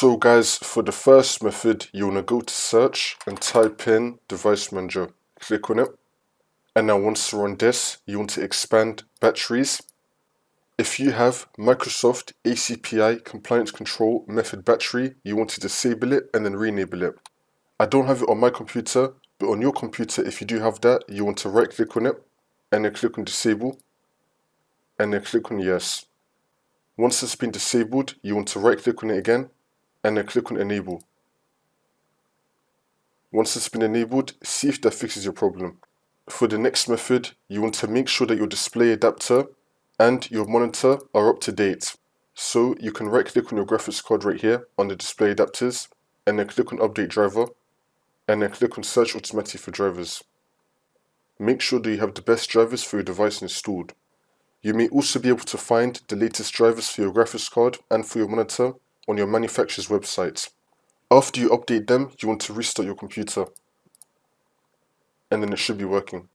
So guys, for the first method, you want to go to search and type in device manager. Click on it. And now once you're on this, you want to expand batteries. If you have Microsoft ACPI compliance control method battery, you want to disable it and then re-enable it. I don't have it on my computer, but on your computer, if you do have that, you want to right click on it and then click on disable and then click on yes. Once it's been disabled, you want to right click on it again and then click on enable. Once it's been enabled, see if that fixes your problem. For the next method, you want to make sure that your display adapter and your monitor are up to date. So you can right click on your graphics card right here on the display adapters and then click on update driver and then click on search automatically for drivers. Make sure that you have the best drivers for your device installed. You may also be able to find the latest drivers for your graphics card and for your monitor on your manufacturer's website. After you update them, you want to restart your computer and then it should be working.